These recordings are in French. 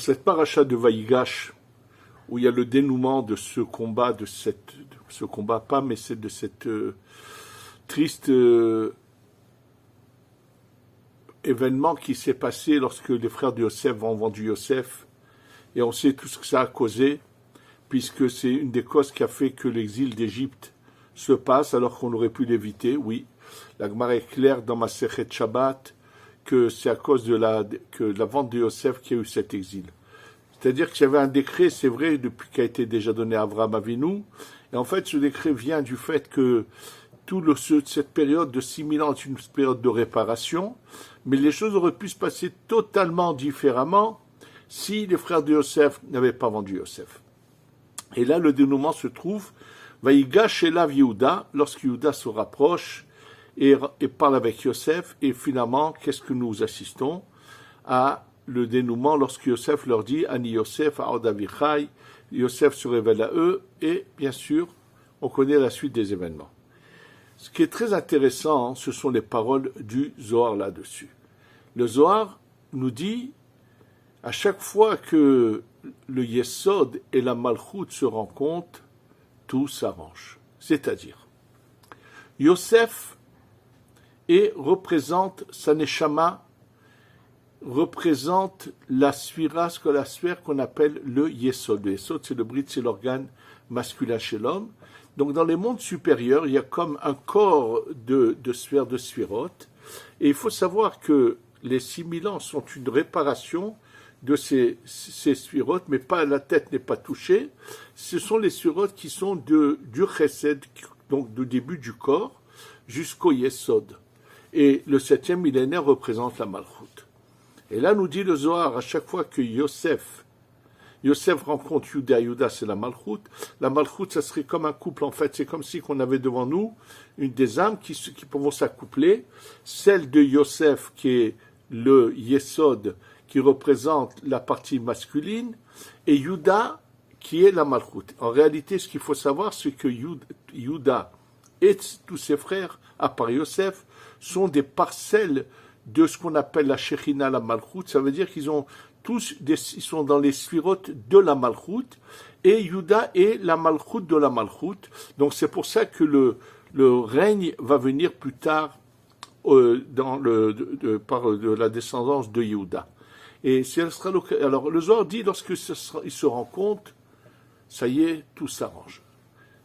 cette paracha de Vaïgash, où il y a le dénouement de ce combat, ce combat pas, mais c'est de cette triste événement qui s'est passé lorsque les frères de Yosef ont vendu Yosef, et on sait tout ce que ça a causé, puisque c'est une des causes qui a fait que l'exil d'Égypte se passe, alors qu'on aurait pu l'éviter, oui. La Gemara est claire dans Masechet Shabbat que c'est à cause de la vente de Yosef qu'il y a eu cet exil. C'est-à-dire qu'il y avait un décret, c'est vrai, depuis qui a été déjà donné à Avraham Avinu, et en fait ce décret vient du fait que cette période de 6000 ans est une période de réparation, mais les choses auraient pu se passer totalement différemment si les frères de Yosef n'avaient pas vendu Yosef. Et là, le dénouement se trouve, Vaïgash Elav Yehuda, lorsque Yehuda se rapproche et parle avec Yosef, et finalement, qu'est-ce que nous assistons à le dénouement lorsque Yosef leur dit Ani Yosef Aod Avichai, Yosef se révèle à eux, et bien sûr, on connaît la suite des événements. Ce qui est très intéressant, ce sont les paroles du Zohar là-dessus. Le Zohar nous dit, à chaque fois que le Yesod et la Malchut se rencontrent, tout s'arrange. C'est-à-dire, Yosef représente sa Neshama, représente la sphira, la sphère qu'on appelle le Yesod. Le Yesod, c'est le brit, c'est l'organe masculin chez l'homme. Donc dans les mondes supérieurs, il y a comme un corps de sphères de sphirotes. Et il faut savoir que les 6000 ans sont une réparation de ces sphirotes, mais pas la tête n'est pas touchée. Ce sont les sphirotes qui sont du chesed, donc du début du corps, jusqu'au Yesod. Et le 7e millénaire représente la Malchut. Et là, nous dit le Zohar, à chaque fois que Yosef rencontre Yuda, Yuda c'est la Malchut. La Malchut, ça serait comme un couple, en fait. C'est comme si on avait devant nous une des âmes qui vont s'accoupler. Celle de Yosef, qui est le Yesod, qui représente la partie masculine, et Yuda, qui est la Malchut. En réalité, ce qu'il faut savoir, c'est que Yuda et tous ses frères, à part Yosef, sont des parcelles de ce qu'on appelle la Shechina, la Malchut. Ça veut dire qu'ils ont ils sont dans les sphirotes de la Malchut, et Yuda est la Malchut de la Malchut. Donc c'est pour ça que le règne va venir plus tard par de la descendance de Yuda. Et alors le Zohar dit, lorsque ils se rencontrent, ça y est, tout s'arrange.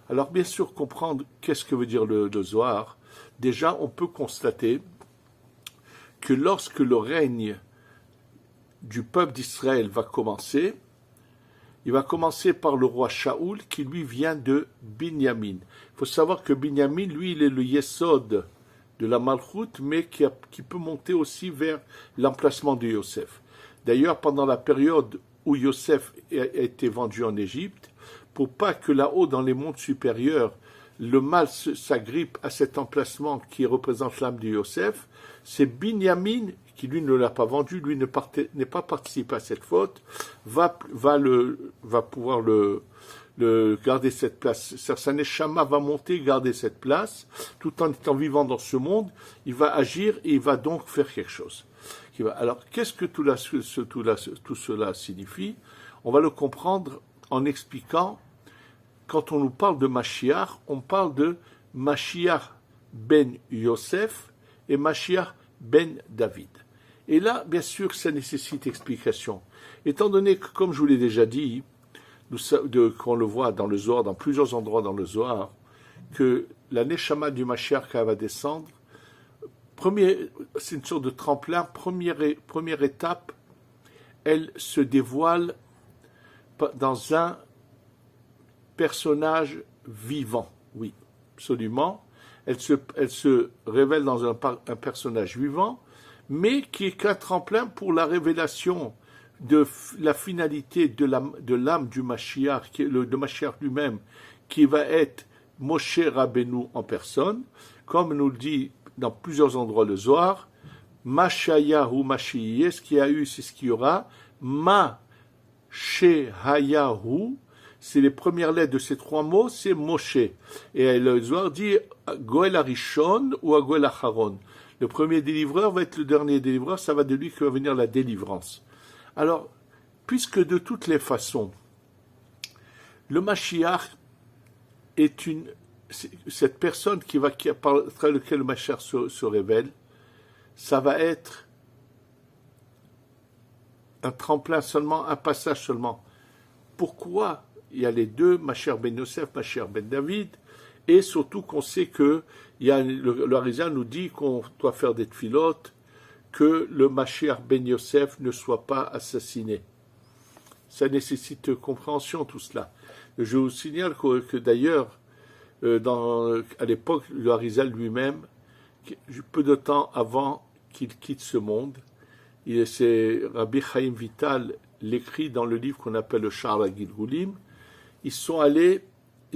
Alors bien sûr, comprendre qu'est-ce que veut dire le Zohar, déjà on peut constater que lorsque le règne du peuple d'Israël va commencer, il va commencer par le roi Shaoul, qui lui vient de Binyamin. Il faut savoir que Binyamin, lui, il est le Yesod de la Malchut, mais qui peut monter aussi vers l'emplacement de Yosef. D'ailleurs, pendant la période où Yosef a été vendu en Égypte, pour pas que là-haut, dans les mondes supérieurs, le mal s'agrippe à cet emplacement qui représente l'âme de Yosef, c'est Binyamin, qui lui ne l'a pas vendu, lui n'est pas participé à cette faute, va pouvoir le garder cette place. Sa neshama va monter, garder cette place, tout en étant vivant dans ce monde, il va agir et il va donc faire quelque chose. Alors, qu'est-ce que tout cela signifie? On va le comprendre en expliquant, quand on nous parle de Mashiach, on parle de Mashiach ben Yosef et Mashiach ben David. Et là, bien sûr, ça nécessite explication. Étant donné que, comme je vous l'ai déjà dit, qu'on le voit dans le Zohar, dans plusieurs endroits dans le Zohar, que la Neshama du Mashiach va descendre, c'est une sorte de tremplin, première étape, elle se dévoile dans un personnage vivant, oui, absolument. Elle se révèle dans un personnage vivant, mais qui est qu'un tremplin pour la révélation de la finalité de l'âme du Mashiach, de Mashiach lui-même, qui va être Moshe Rabbeinu en personne, comme nous le dit dans plusieurs endroits le Zohar, Mashayahu Mashiach, ce qu'il y a eu, c'est ce qu'il y aura, Ma Shehayahu, c'est les premières lettres de ces trois mots, c'est Moshe. Et le Zohar dit Goel Arishon ou Goel Acharon. Le premier délivreur va être le dernier délivreur, ça va de lui que va venir la délivrance. Alors, puisque de toutes les façons, le Mashiach est cette personne par laquelle le Mashiach se révèle, ça va être un tremplin seulement, un passage seulement. Pourquoi il y a les deux, Mashiach ben Yosef, Mashiach ben David, et surtout qu'on sait que le Harizal nous dit qu'on doit faire des tfilotes, que le Mashiach ben Yosef ne soit pas assassiné. Ça nécessite compréhension, tout cela. Je vous signale que d'ailleurs, à l'époque, le Harizal lui-même, peu de temps avant qu'il quitte ce monde, c'est Rabbi Chaim Vital l'écrit dans le livre qu'on appelle le Sha'ar HaGilgulim. Ils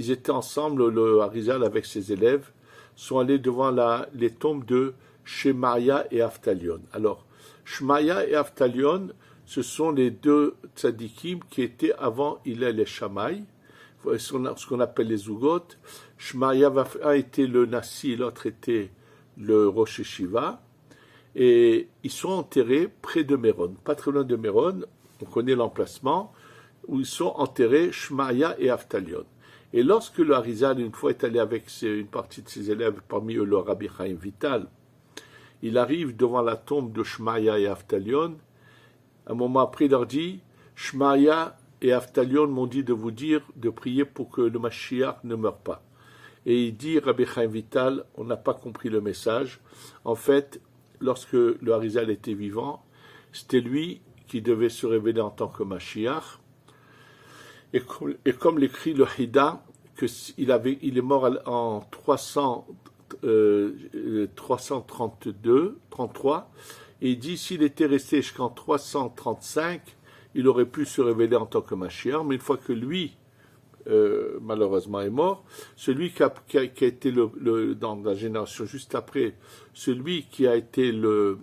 étaient ensemble, le Harizal avec ses élèves, sont allés devant les tombes de Shemaya et Avtalion. Alors, Shemaya et Avtalion, ce sont les deux tzadikim qui étaient avant Hillel et Shammai, ce qu'on appelle les Zugot. Shemaya était le Nasi, l'autre était le Rosh Yeshiva, et ils sont enterrés près de Méron, pas très loin de Méron, on connaît l'emplacement, où ils sont enterrés Shemaya et Avtalion. Et lorsque le Harizal, une fois, est allé avec une partie de ses élèves, parmi eux le Rabbi Chaim Vital, il arrive devant la tombe de Shemaya et Avtalion. Un moment après, il leur dit, Shemaya et Avtalion m'ont dit de vous dire, de prier pour que le Mashiach ne meure pas. Et il dit, Rabbi Chaim Vital, on n'a pas compris le message. En fait, lorsque le Harizal était vivant, c'était lui qui devait se révéler en tant que Mashiach. Et comme l'écrit le Hida, il est mort en 333, et il dit s'il était resté jusqu'en 335, il aurait pu se révéler en tant que Mashiach, mais une fois que lui, malheureusement, est mort, celui qui a été dans la génération juste après, celui qui a été le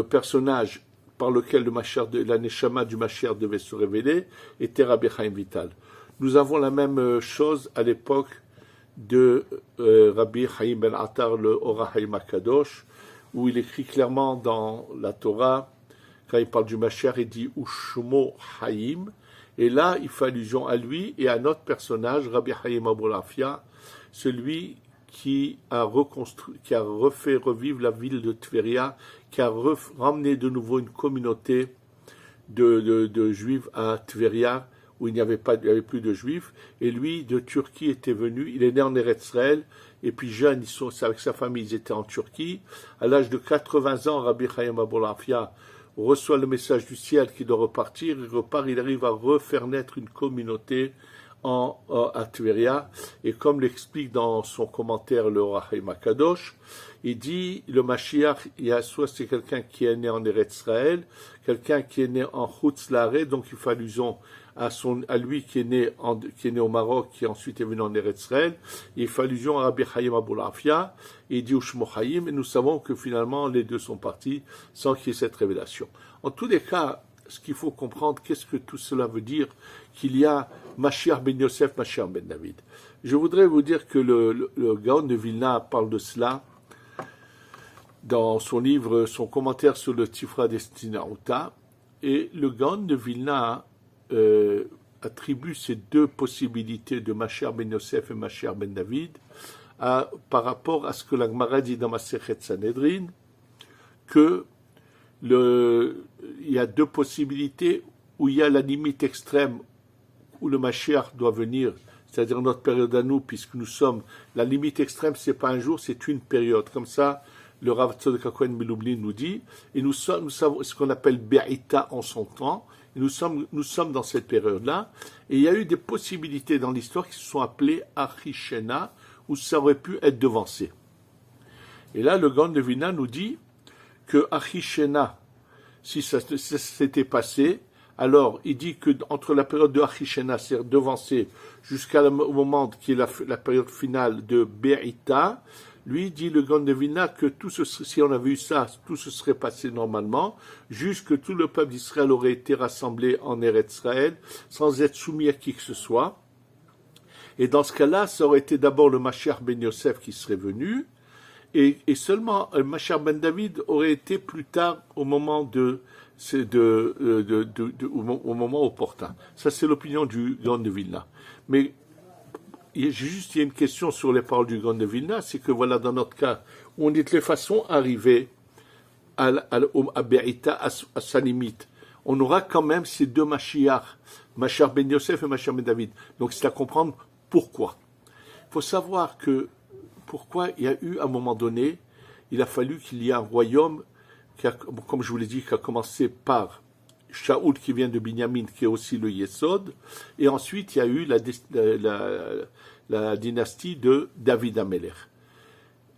personnage par lequel la Neshama du Mashiach devait se révéler, était Rabbi Chaim Vital. Nous avons la même chose à l'époque de Rabbi Chaim ben Attar, le Ora Haim HaKadosh, où il écrit clairement dans la Torah, quand il parle du Mashiach, il dit Ushmo Haim, et là il fait allusion à lui et à notre personnage, Rabbi Chaim Abulafia, celui qui a refait revivre la ville de Tveria, qui a ramené de nouveau une communauté de juifs à Tveria, où il n'y avait plus de juifs, et lui, de Turquie, était venu, il est né en Eretz Israël, et puis jeune, avec sa famille, ils étaient en Turquie. À l'âge de 80 ans, Rabbi Chaim Abulafia reçoit le message du ciel qu'il doit repartir, il repart, il arrive à refaire naître une communauté à Tveria, et comme l'explique dans son commentaire le Rahim HaKadosh, il dit le Mashiach, soit c'est quelqu'un qui est né en Eretz Israël, quelqu'un qui est né en Chutz La'aretz, donc il fait allusion à lui qui est né au Maroc, qui ensuite est venu en Eretz Israël, il fait allusion à Rabbi Chaim Abulafia, et il dit Ushmo Chaim, et nous savons que finalement les deux sont partis sans qu'il y ait cette révélation. En tous les cas, ce qu'il faut comprendre, qu'est-ce que tout cela veut dire, qu'il y a Mashiach ben Yosef, Mashiach ben David. Je voudrais vous dire que le Gaon de Vilna parle de cela dans son livre, son commentaire sur le Tifra Destinauta, et le Gaon de Vilna attribue ces deux possibilités de Mashiach ben Yosef et Mashiach ben David par rapport à ce que la Gemara dit dans Masechet Sanhedrin, que il y a deux possibilités où il y a la limite extrême où le Mashiach doit venir, c'est-à-dire notre période à nous, puisque nous sommes, la limite extrême, c'est pas un jour, c'est une période. Comme ça, le Rav Tzadok HaKohen Milublin nous dit, et nous savons ce qu'on appelle Be'ita en son temps, et nous sommes dans cette période-là, et il y a eu des possibilités dans l'histoire qui se sont appelées Achishena, où ça aurait pu être devancé. Et là, le Gaon de Vilna nous dit que Achishena, si ça s'était passé, alors il dit que entre la période de Achishena, c'est devancé jusqu'au moment qui est la période finale de Be'ita, lui dit le Gaon de Vilna que si on avait eu ça, tout se serait passé normalement, jusque tout le peuple d'Israël aurait été rassemblé en Eretz Israël, sans être soumis à qui que ce soit. Et dans ce cas-là, ça aurait été d'abord le Mashiach ben Yosef qui serait venu, et seulement le Mashiach ben David aurait été plus tard au moment de c'est au moment opportun. Ça, c'est l'opinion du Gaon de Vilna. Mais il y a une question sur les paroles du Gaon de Vilna, c'est que voilà, dans notre cas, où on est de toute façon arrivé à Be'ita, à sa limite, on aura quand même ces deux Mashiach, Mashiach ben Yosef et Mashiach ben David. Donc c'est à comprendre pourquoi. Il faut savoir que pourquoi il y a eu, à un moment donné, il a fallu qu'il y ait un royaume, comme je vous l'ai dit, qui a commencé par Shaoul qui vient de Binyamin, qui est aussi le Yesod, et ensuite il y a eu la dynastie de David Amelech.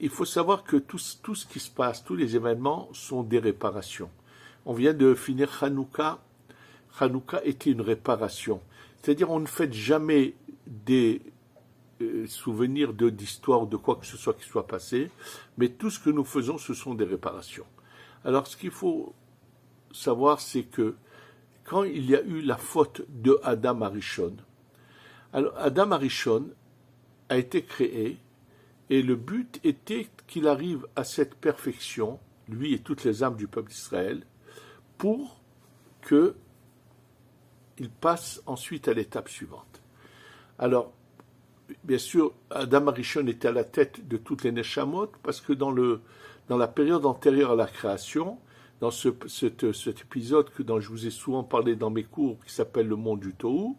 Il faut savoir que tout ce qui se passe, tous les événements sont des réparations. On vient de finir Hanouka. Hanouka était une réparation. C'est-à-dire on ne fête jamais des souvenirs d'histoire, de quoi que ce soit qui soit passé, mais tout ce que nous faisons, ce sont des réparations. Alors ce qu'il faut savoir, c'est que quand il y a eu la faute de Adam Arishon, alors Adam Arishon a été créé, et le but était qu'il arrive à cette perfection, lui et toutes les âmes du peuple d'Israël, pour qu'il passe ensuite à l'étape suivante. Alors, bien sûr, Adam Arishon était à la tête de toutes les Neshamot, parce que dans la période antérieure à la création, dans cet épisode dont je vous ai souvent parlé dans mes cours, qui s'appelle le monde du Tohu,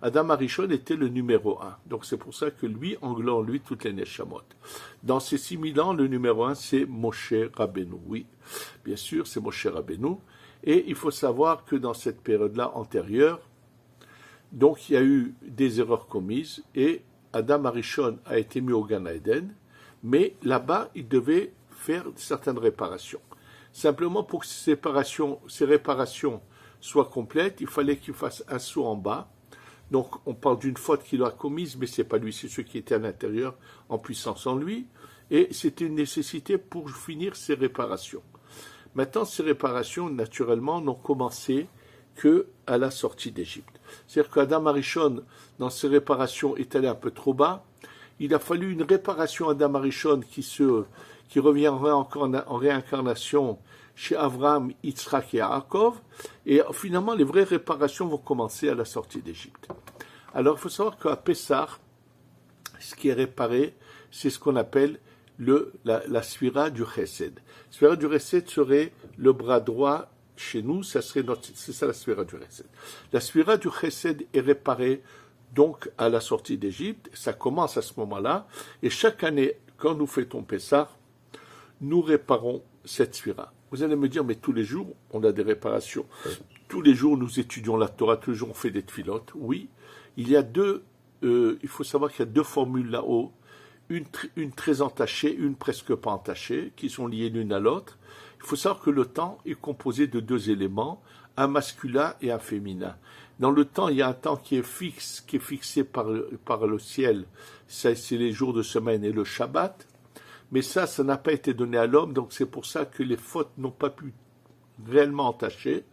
Adam Arishon était le numéro 1. Donc c'est pour ça que lui englobe en lui toutes les Neshamot. Dans ces 6000 ans, le numéro 1, c'est Moshe Rabbeinu. Oui, bien sûr, c'est Moshe Rabbeinu. Et il faut savoir que dans cette période-là antérieure, donc il y a eu des erreurs commises et Adam Arishon a été mis au Gan Eden, mais là-bas, il devait faire certaines réparations. Simplement pour que ces réparations soient complètes, il fallait qu'il fasse un saut en bas. Donc on parle d'une faute qu'il a commise, mais ce n'est pas lui, c'est ceux qui étaient à l'intérieur en puissance en lui. Et c'était une nécessité pour finir ces réparations. Maintenant, ces réparations, naturellement, n'ont commencé qu'à la sortie d'Égypte. C'est-à-dire qu'Adam Arishon, dans ses réparations, est allé un peu trop bas. Il a fallu une réparation à Adam Arishon qui reviendrait encore en réincarnation chez Avraham, Yitzhak et Yaakov. Et finalement, les vraies réparations vont commencer à la sortie d'Égypte. Alors, il faut savoir qu'à Pessah, ce qui est réparé, c'est ce qu'on appelle la sphira du Chesed. La sphira du Chesed serait le bras droit chez nous, c'est ça la sphira du Chesed. La sphira du Chesed est réparée donc à la sortie d'Égypte, ça commence à ce moment-là, et chaque année, quand nous fêtons Pessah, nous réparons cette sphira. Vous allez me dire, mais tous les jours, on a des réparations. Tous les jours, nous étudions la Torah, tous les jours, on fait des tfilotes. Oui, il faut savoir qu'il y a deux formules là-haut, une très entachée, une presque pas entachée, qui sont liées l'une à l'autre. Il faut savoir que le temps est composé de deux éléments, un masculin et un féminin. Dans le temps, il y a un temps qui est fixé par le ciel, c'est les jours de semaine et le Shabbat, mais ça n'a pas été donné à l'homme, donc c'est pour ça que les fautes n'ont pas pu réellement entacher.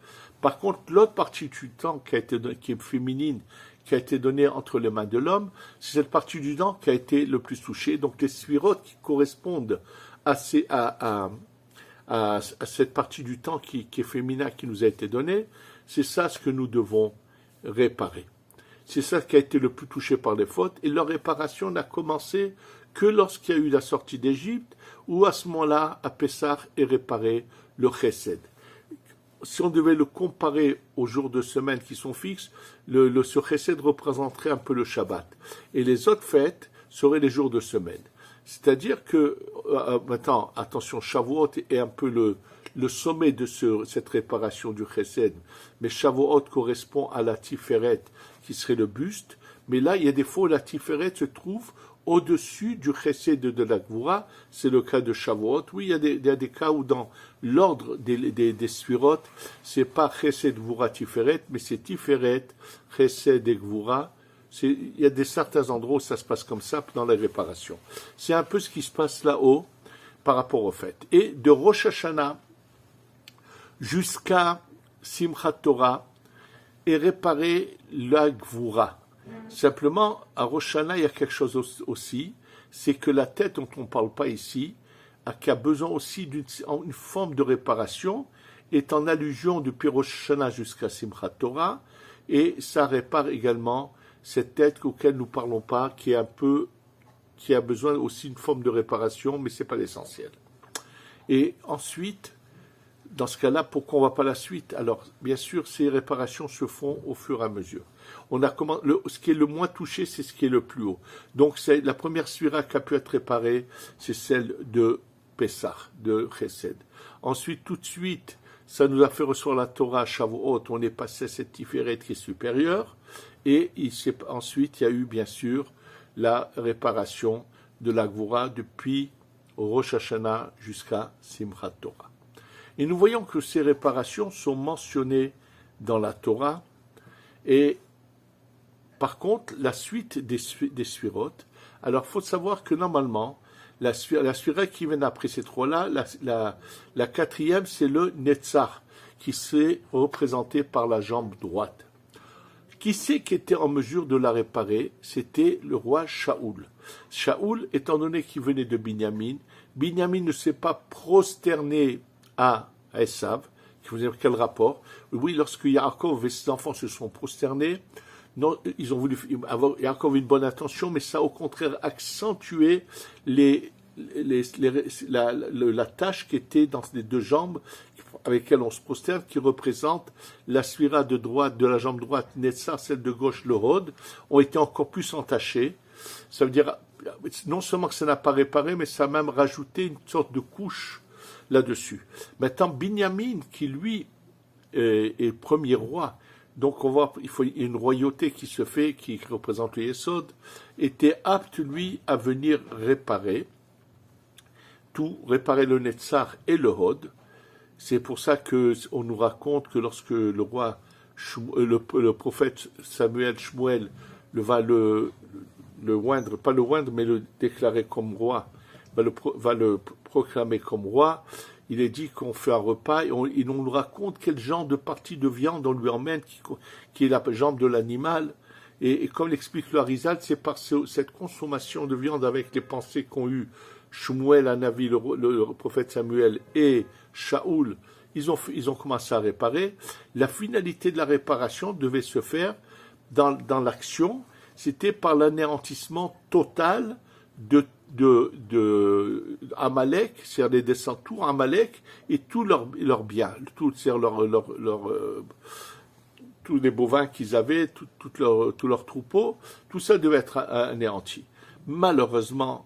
Par contre, l'autre partie du temps qui est féminine, qui a été donnée entre les mains de l'homme, c'est cette partie du temps qui a été le plus touchée. Donc les sphirotes qui correspondent à cette partie du temps qui est féminin, qui nous a été donnée, c'est ça ce que nous devons réparer. C'est ça qui a été le plus touché par les fautes, et leur réparation n'a commencé que lorsqu'il y a eu la sortie d'Égypte, où à ce moment-là, à Pessah, est réparé le Chesed. Si on devait le comparer aux jours de semaine qui sont fixes, ce Chesed représenterait un peu le Shabbat. Et les autres fêtes seraient les jours de semaine. C'est-à-dire que, maintenant, attention, Shavuot est un peu le sommet de cette réparation du Chesed. Mais Shavuot correspond à la Tiferet, qui serait le buste. Mais là, il y a des fois où la Tiferet se trouve au-dessus du Chesed de la Gvura. C'est le cas de Shavuot. Oui, il y a des cas où dans l'ordre des Sphirot, c'est pas Chesed, Gvura, Tiferet, mais c'est Tiferet, Chesed et Gvura. Il y a certains endroits où ça se passe comme ça dans la réparation. C'est un peu ce qui se passe là-haut par rapport aux fêtes. Et de Rosh Hashanah jusqu'à Simchat Torah est réparé la Gvura. Simplement, à Rosh Hashanah, il y a quelque chose aussi, c'est que la tête dont on ne parle pas ici, qui a besoin aussi d'une forme de réparation, est en allusion depuis Rosh Hashanah jusqu'à Simchat Torah, et ça répare également cette tête auquel nous ne parlons pas, qui a besoin aussi d'une forme de réparation, mais ce n'est pas l'essentiel. Et ensuite, dans ce cas-là, pourquoi on ne va pas la suite? Alors, bien sûr, ces réparations se font au fur et à mesure. Ce qui est le moins touché, c'est ce qui est le plus haut. Donc, c'est la première sphira qui a pu être réparée, c'est celle de Pessah, de Chesed. Ensuite, tout de suite, ça nous a fait recevoir la Torah à Shavuot, on est passé à cette Tiferet qui est supérieure, et ensuite, il y a eu, bien sûr, la réparation de la Gvura depuis Rosh Hashanah jusqu'à Simchat Torah. Et nous voyons que ces réparations sont mentionnées dans la Torah, et par contre, la suite des Sphirot, alors il faut savoir que normalement, la Sphira qui vient après ces trois-là, la quatrième, c'est le Netzach, qui s'est représenté par la jambe droite. Qui c'est qui était en mesure de la réparer? C'était le roi Shaoul. Shaoul, étant donné qu'il venait de Binyamin, Binyamin ne s'est pas prosterné à Esav. Vous avez quel rapport? Oui, lorsque Yaakov et ses enfants se sont prosternés, non, ils ont voulu avoir Yaakov une bonne intention, mais ça a au contraire accentué la tâche qui était dans les deux jambes avec lesquelles on se prosterne, qui représente la sphira de droite, de la jambe droite, Netzar, celle de gauche, le Hod, ont été encore plus entachées. Ça veut dire, non seulement que ça n'a pas réparé, mais ça a même rajouté une sorte de couche là-dessus. Maintenant, Binyamin, qui lui est premier roi, donc on voit, il y a une royauté qui se fait, qui représente le Yesod, était apte, lui, à venir réparer le Netzar et le Hod. C'est pour ça qu'on nous raconte que lorsque le roi, le prophète Shmuel va le oindre, pas le oindre, mais le déclarer comme roi, va le proclamer comme roi, il est dit qu'on fait un repas et on nous raconte quel genre de partie de viande on lui emmène, qui est la jambe de l'animal. Et comme l'explique le Harizal, c'est par cette consommation de viande avec les pensées qu'ont eu Shmuel, Hanavi, le prophète Samuel et Shaoul, ils ont commencé à réparer. La finalité de la réparation devait se faire dans l'action, c'était par l'anéantissement total de Amalek, c'est-à-dire les descendants, tout Amalek et tous leurs biens, tous les bovins qu'ils avaient, tous leurs troupeaux, tout ça devait être anéanti. Malheureusement,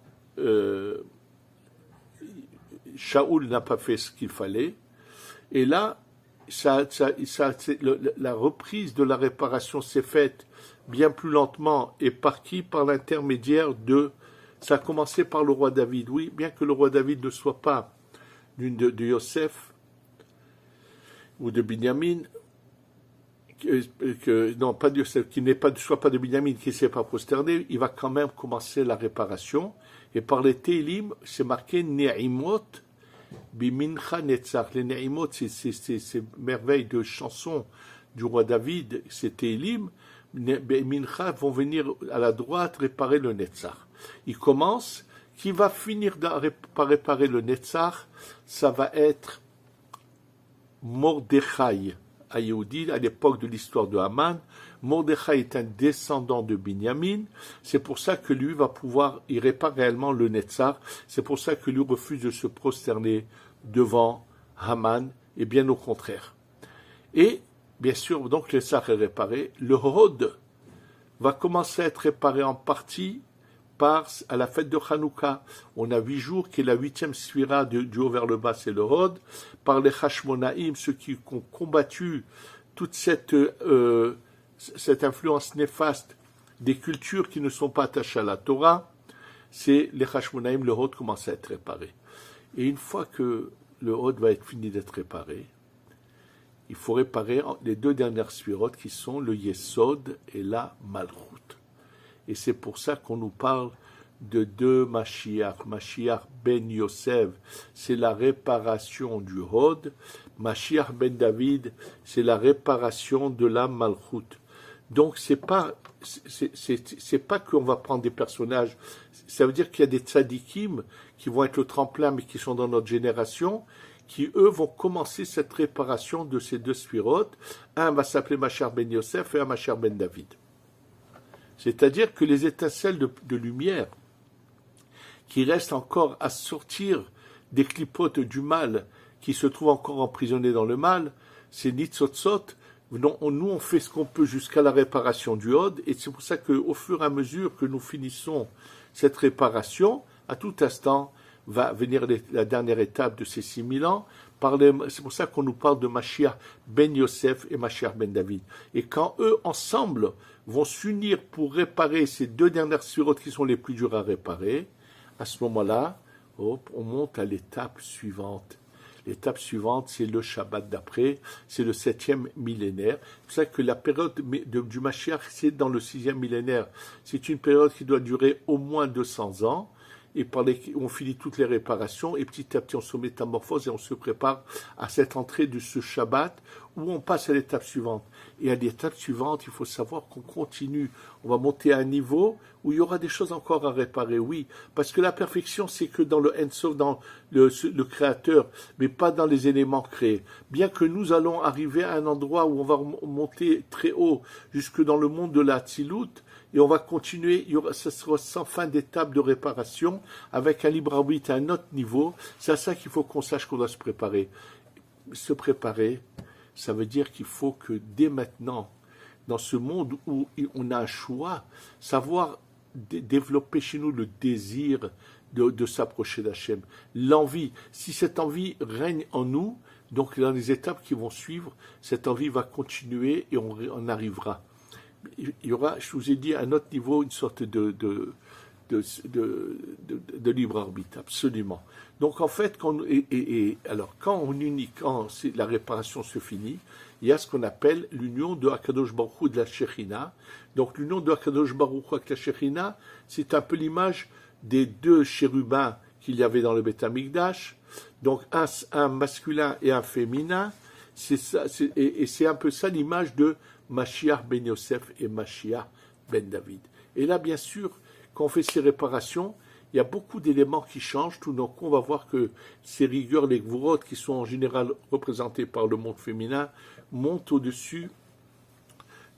Shaoul n'a pas fait ce qu'il fallait, et là, la reprise de la réparation s'est faite bien plus lentement, et par qui? Par l'intermédiaire ça a commencé par le roi David, oui, bien que le roi David ne soit pas de Yosef ou de Binyamin, non, pas de Yosef, qui soit pas de Binyamin, qui ne s'est pas prosterné, il va quand même commencer la réparation. Et par les Télim, c'est marqué Ne'imot Bimincha Netzach. Les Ne'imot, c'est ces merveilles de chansons du roi David, c'est Télim. Mincha vont venir à la droite réparer le Netzach. Il commence, qui va finir par réparer le Netzach, ça va être Mordechai à Yehudi, à l'époque de l'histoire de Haman. Mordechai est un descendant de Binyamin, c'est pour ça que lui il répare réellement le Netzach, c'est pour ça que lui refuse de se prosterner devant Haman, et bien au contraire. Et, bien sûr, donc le Netzach est réparé, le Hod va commencer à être réparé en partie à la fête de Hanouka. On a 8 jours, qui est la 8e sphira du haut vers le bas, c'est le Hod. Par les Hashmonaïm, ceux qui ont combattu toute cette influence néfaste des cultures qui ne sont pas attachées à la Torah, c'est les Hashmonaïm, le Hod commence à être réparé. Et une fois que le Hod va être fini d'être réparé, il faut réparer les 2 dernières sphirotes qui sont le Yesod et la Malchut. Et c'est pour ça qu'on nous parle de 2 Mashiach. Mashiach ben Yosef, c'est la réparation du Hod. Mashiach ben David, c'est la réparation de la Malchut. Donc c'est pas qu'on va prendre des personnages, ça veut dire qu'il y a des tzadikim qui vont être le tremplin, mais qui sont dans notre génération, qui eux vont commencer cette réparation de ces deux sphirotes. Un va s'appeler Mashiach ben Yosef et un Mashiach ben David. C'est-à-dire que les étincelles de lumière qui restent encore à sortir des clipotes du mal, qui se trouvent encore emprisonnés dans le mal, c'est Nitzotzot. Nous, on fait ce qu'on peut jusqu'à la réparation du Hod, et c'est pour ça qu'au fur et à mesure que nous finissons cette réparation, à tout instant va venir la dernière étape de ces 6000 ans. C'est pour ça qu'on nous parle de Mashiach ben Yosef et Mashiach ben David. Et quand eux, ensemble, vont s'unir pour réparer ces deux dernières sphirotes qui sont les plus dures à réparer, à ce moment-là, on monte à l'étape suivante. L'étape suivante, c'est le Shabbat d'après, c'est le 7e millénaire. C'est pour ça que la période du Mashiach, c'est dans le 6e millénaire. C'est une période qui doit durer au moins 200 ans. Et on finit toutes les réparations et petit à petit on se métamorphose et on se prépare à cette entrée de ce Shabbat où on passe à l'étape suivante. Et à l'étape suivante, il faut savoir qu'on continue. On va monter à un niveau où il y aura des choses encore à réparer, oui. Parce que la perfection, c'est que dans le Ensof, dans le Créateur, mais pas dans les éléments créés. Bien que nous allons arriver à un endroit où on va monter très haut, jusque dans le monde de la Tzilut, et on va continuer, ce sera sans fin d'étapes de réparation, avec un libre arbitre à un autre niveau. C'est à ça qu'il faut qu'on sache qu'on doit se préparer. Se préparer, ça veut dire qu'il faut que dès maintenant, dans ce monde où on a un choix, savoir développer chez nous le désir de s'approcher d'Hachem. L'envie, si cette envie règne en nous, donc dans les étapes qui vont suivre, cette envie va continuer et on arrivera. Il y aura, je vous ai dit, à un autre niveau, une sorte de libre arbitre, absolument. Donc en fait, quand on unit, quand la réparation se finit, il y a ce qu'on appelle l'union de Akadosh Baruch Hu de la Shekhinah. Donc l'union de Akadosh Baruch Hu avec la Shekhinah, c'est un peu l'image des deux chérubins qu'il y avait dans le Beth Amikdash. Donc un masculin et un féminin. C'est ça, et c'est un peu ça l'image de Mashiach ben Yosef et Mashiach ben David. Et là, bien sûr, quand on fait ces réparations, il y a beaucoup d'éléments qui changent. Tout d'un coup, on va voir que ces rigueurs, les gvurot, qui sont en général représentés par le monde féminin, montent au-dessus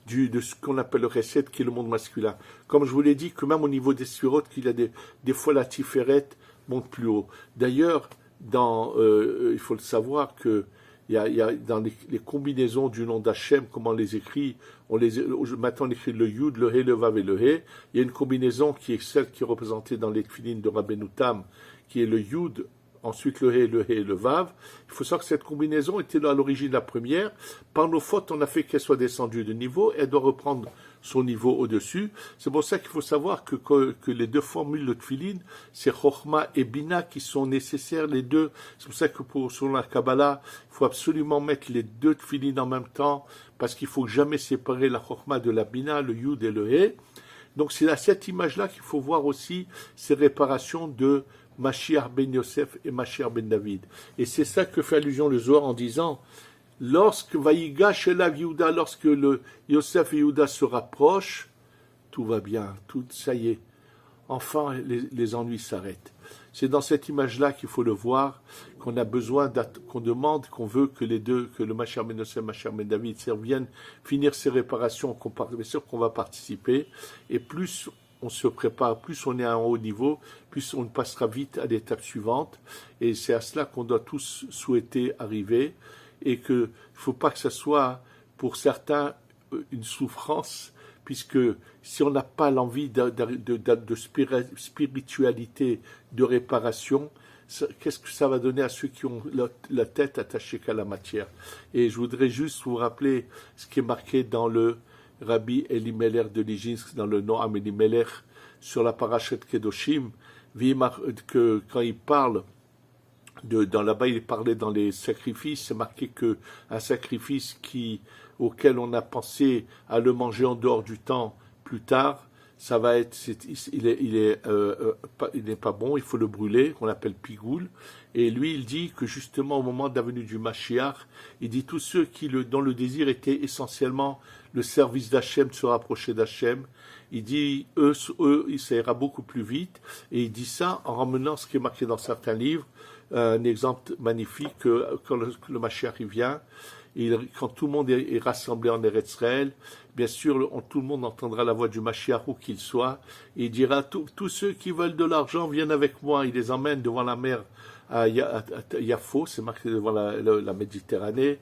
de ce qu'on appelle le recette, qui est le monde masculin. Comme je vous l'ai dit, que même au niveau des sphirotes, qu'il y a des fois la tiferet monte plus haut. D'ailleurs, il faut le savoir que il y a dans les combinaisons du nom d'Hachem, comment on les écrit, maintenant on écrit le Yud, le He, le Vav et le He. Il y a une combinaison qui est celle qui est représentée dans les Tfilin de Rabbeinu Tam, qui est le Yud, ensuite le He et le Vav. Il faut savoir que cette combinaison était à l'origine la première. Par nos fautes, on a fait qu'elle soit descendue de niveau, elle doit reprendre son niveau au-dessus. C'est pour ça qu'il faut savoir que les deux formules de Tfilin, c'est Chochma et Bina qui sont nécessaires, les deux. C'est pour ça que selon la Kabbalah, il faut absolument mettre les deux Tfilin en même temps, parce qu'il faut jamais séparer la Chochma de la Bina, le Yud et le He. Donc c'est à cette image-là qu'il faut voir aussi ces réparations de Mashiach ben Yosef et Mashiach ben David. Et c'est ça que fait allusion le Zohar en disant, lorsque Vayigash Elav Yehuda, lorsque le Yosef et Yehuda se rapprochent, tout va bien, ça y est. Enfin, les ennuis s'arrêtent. C'est dans cette image-là qu'il faut le voir, qu'on a besoin, qu'on demande, qu'on veut que les deux, que le Mashiach ben Yosef et Mashiach ben David viennent finir ces réparations, bien sûr qu'on va participer, et plus on se prépare, plus on est à un haut niveau, plus on passera vite à l'étape suivante, et c'est à cela qu'on doit tous souhaiter arriver, et qu'il ne faut pas que ce soit pour certains une souffrance, puisque si on n'a pas l'envie de spiritualité, de réparation, qu'est-ce que ça va donner à ceux qui ont la tête attachée qu'à la matière? Et je voudrais juste vous rappeler ce qui est marqué dans le Rabbi Elimelech de Liginsk, dans le Noam Elimelech, sur la Parashat Kedoshim, que quand il parle là-bas, il parlait dans les sacrifices, c'est marqué qu'un sacrifice auquel on a pensé à le manger en dehors du temps plus tard, ça va être, il n'est pas bon, il faut le brûler, qu'on appelle pigoul. Et lui, il dit que justement au moment de la venue du Mashiach, il dit tous ceux dont le désir était essentiellement le service d'Hachem, de se rapprocher d'Hachem, il dit eux, ça ira beaucoup plus vite. Et il dit ça en ramenant ce qui est marqué dans certains livres, un exemple magnifique que quand le Mashiach vient, quand tout le monde est rassemblé en Eretz Israël, bien sûr, tout le monde entendra la voix du Mashiach où qu'il soit, et il dira, tous ceux qui veulent de l'argent viennent avec moi, il les emmène devant la mer à Yafo, c'est marqué devant la Méditerranée.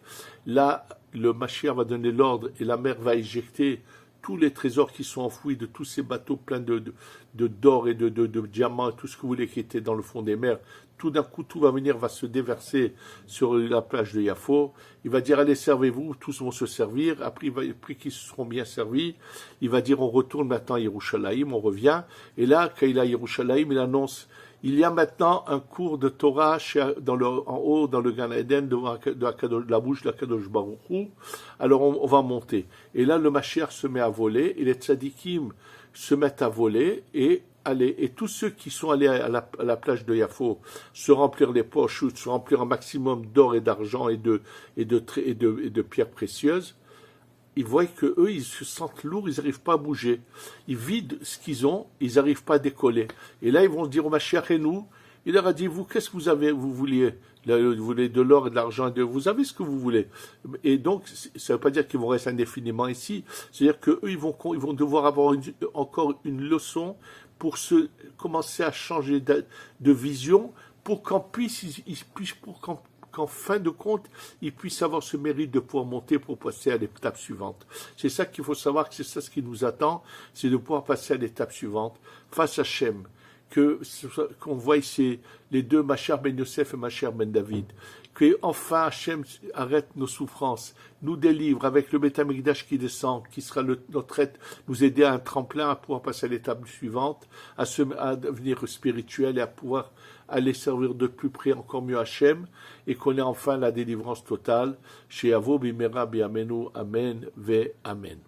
Là, le Mashiach va donner l'ordre et la mer va éjecter tous les trésors qui sont enfouis de tous ces bateaux pleins d'or et de diamants et tout ce que vous voulez qui était dans le fond des mers. Tout d'un coup, tout va se déverser sur la plage de Yafo. Il va dire, allez, servez-vous, tous vont se servir. Après qu'ils se seront bien servis, il va dire, on retourne maintenant à Yerushalayim, on revient. Et là, quand il est à Yerushalayim, il annonce, il y a maintenant un cours de Torah en haut, dans le Gan Eden, devant la bouche de la Kadosh Baruch Hu. Alors on va monter. Et là, le Mashiach se met à voler, et les tzadikim se mettent à voler, et tous ceux qui sont allés à la plage de Yafo se remplir les poches, se remplir un maximum d'or et d'argent et de pierres précieuses, ils voient que eux, ils se sentent lourds, ils n'arrivent pas à bouger. Ils vident ce qu'ils ont, ils n'arrivent pas à décoller. Et là, ils vont dire au Mashiach et nous, il leur a dit, vous, qu'est-ce que vous vouliez? Vous voulez de l'or et de l'argent, vous avez ce que vous voulez. Et donc, ça ne veut pas dire qu'ils vont rester indéfiniment ici, c'est-à-dire qu'eux, ils vont devoir avoir encore une leçon pour commencer à changer de vision, pour qu'en fin de compte, ils puissent avoir ce mérite de pouvoir monter pour passer à l'étape suivante. C'est ça qu'il faut savoir, que c'est ça ce qui nous attend, c'est de pouvoir passer à l'étape suivante, face à Hachem, qu'on voit ici les deux, Mashiach ben Yosef et Mashiach ben David, que enfin Hachem arrête nos souffrances, nous délivre avec le Beth Amikdash qui descend, qui sera notre aide, nous aider à un tremplin à pouvoir passer à l'étape suivante, à devenir spirituel et à pouvoir aller servir de plus près encore mieux Hachem, et qu'on ait enfin la délivrance totale chez Avo Bimera Biamenu. Amen ve Amen.